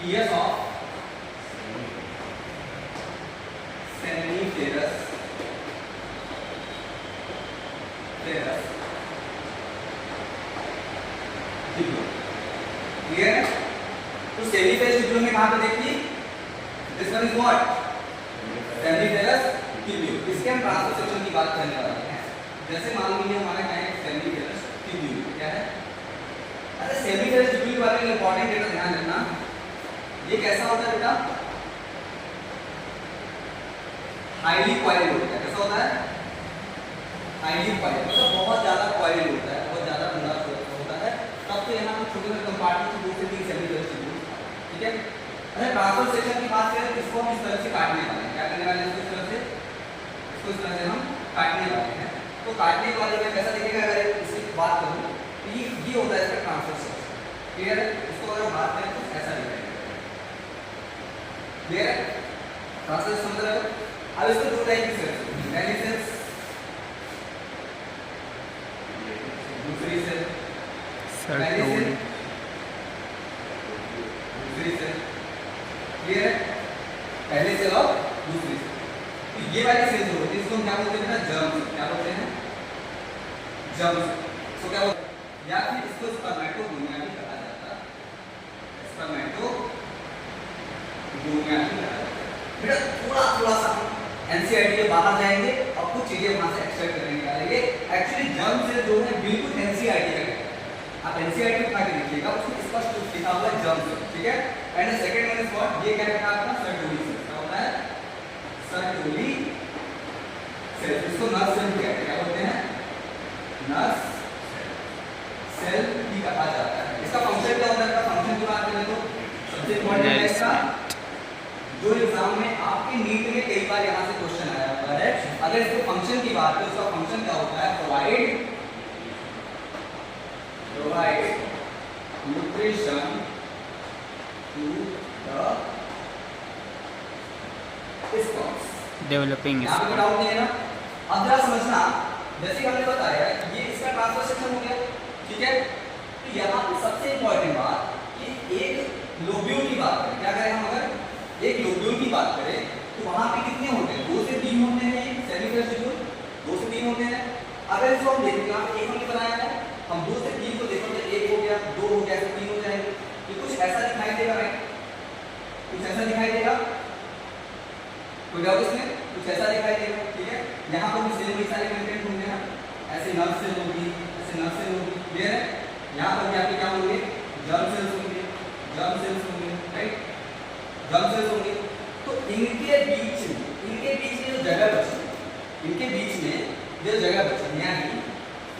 PS of सेमीफेरस clear है? तो सेमीफेरस tubule में कहां पे देखिए, this one is what, seminiferous tubule. इसके हम ट्रांसफर सेक्शन की बात करने वाले हैं। जैसे मान लीजिए हमारा क्या है, सेमीफेरस ट्यूब्यूल क्या है। अच्छा, सेमीफेरस ट्यूब्यूल के बारे में इंपॉर्टेंट डेटा ध्यान रखना, ये कैसा होता है बेटा, हाईली कॉइल्ड होता है। कैसा होता है, हाईली कॉइल्ड, मतलब बहुत ज्यादा कॉइल्ड होता है, बहुत ज्यादा बड़ा होता है। तब तो यहाँ पे छोटे छोटे कंपार्टमेंट से 2 से 3 सेमीफेरस ट्यूब्यूल, ठीक है। अच्छा, ट्रांसफर सेक्शन की बात करें तो इसको हम इस तरह से काटने वाले हैं। क्या करने वाले हैं, इस तरह से, इसको इस तरह से हम काटने वाले हैं। तो काटने के बाद में कैसा दिखेगा, अगर इसकी बात करूँ तो ये होता है इसका ट्रांसफर सेक्शन। क्लियर है? इसको अगर बात करें तो ऐसा दिखेगा। क्लियर है? ट्रांसफर सेक्शन मतलब अब इसको 2 टाइप की सेल्स, पहली सेल्स, दूसरी सेल, पहली सेल, दूसरी सेल। क्लियर है? पहली सेल और दूसरी सेल। तो ये वाली सेल जो होती है इसको हम क्या बोलते हैं, जर्म। क्या बोलते हैं, जर्म। तो क्या बोलते हैं, या फिर इसको स्पर्मेटोगोनिया भी कहा जाता है, स्पर्मेटोगोनिया भी कहा जाता है। बेटा थोड़ा सा एनसीईआरटी के बाहर जाएंगे और कुछ चीजें वहां से एक्सट्रैक्ट करने निकालेंगे। एक्चुअली जर्म सेल जो है बिल्कुल एनसीईआरटी का है। आप एनसीईआरटी उठा के देखिएगा, उसमें स्पष्ट लिखा हुआ है जर्म सेल, ठीक है। And second one is what, ये क्या है आपका, सर्टोली सेल। क्या होता है, सर्टोली सेल। इसको नर्व सेल कहते हैं। क्या बोलते हैं, नर्व सेल भी कहा जाता है। इसका फंक्शन क्या होता है, इसका फंक्शन की बात करें तो सबसे इंपॉर्टेंट है इसका, जो एग्जाम में आपके नीट में कई बार यहां से क्वेश्चन आया हुआ है। अगर इसके फंक्शन की बात करें, उसका फंक्शन क्या होता है, provide nutrition to the sperms. Developing यहां पे डाउट नहीं है ना। अब जरा समझना, जैसे हमने बताया ये इसका ट्रांसफर सेक्शन हो गया, ठीक है। तो यहां पे सबसे इंपॉर्टेंट बात कि एक लोब्यूल की बात करें, क्या करें हम, अगर एक लोब्यूल की बात करें तो वहां पे कितने होते हैं, 2 से 3 होते हैं। ये सेमीफेरस ट्यूब्यूल 2 से 3 होते हैं। अगर इसको हम देखेंगे, यहाँ पे एक हमने बनाया है, हम 2 से 3 को देखो तो 1 हो गया, 2 हो गया, तो 3 हो जाएंगे। ये कुछ ऐसा दिखाई देगा, राइट, कुछ ऐसा दिखाई देगा, कोई डाउट इसमें, कुछ ऐसा दिखाई देगा, ठीक है। यहाँ पर भी सेम वही सारे कंटेंट होंगे ना, ऐसे नर्व सेल होगी, ऐसे नर्व सेल होगी। क्लियर है? यहाँ पर भी आपके क्या होंगे, जर्म सेल्स होंगे, जर्म सेल्स होंगे, राइट, जर्म सेल्स होंगे। तो इनके बीच में जो जगह बची, इनके बीच में जो जगह बची, यानी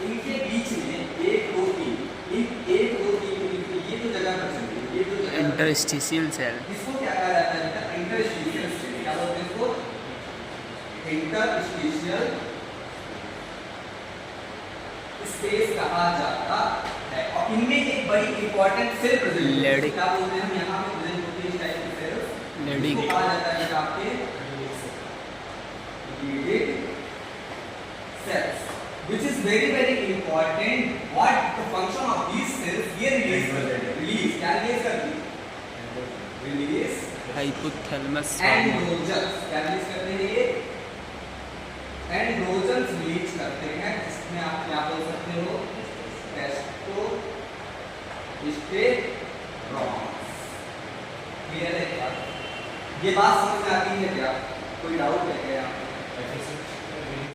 इनके बीच में 1 2 3, इन 1 2 3 ये जो जगह बची, ये जो जगह इंटरस्टिशियल सेल, इसको क्या कहा जाता है बेटा, इंटरस्टिशियल सेल। क्या बोलते हैं इसको, इंटरस्टिशियल स्पेस कहा जाता है। और इनमें एक बड़ी इंपॉर्टेंट सेल प्रेजेंट होती है, क्या बोलते हैं हम, यहाँ पे प्रेजेंट होती है इस टाइप की सेल्स, इसको कहा जाता है आपके leading cells, which is very important. What the function of these cells, ये रिलीज क्या रिलीज करती है, रिलीज हाइपोथैलेमस एंड्रोजन्स। क्या रिलीज करते हैं ये, एंड्रोजन्स रिलीज करते हैं, जिसमें आप क्या बोल सकते हो, टेस्टोस्टेरोन। क्लियर है? ये बात समझ में आती है क्या, कोई डाउट है क्या यहाँ पे?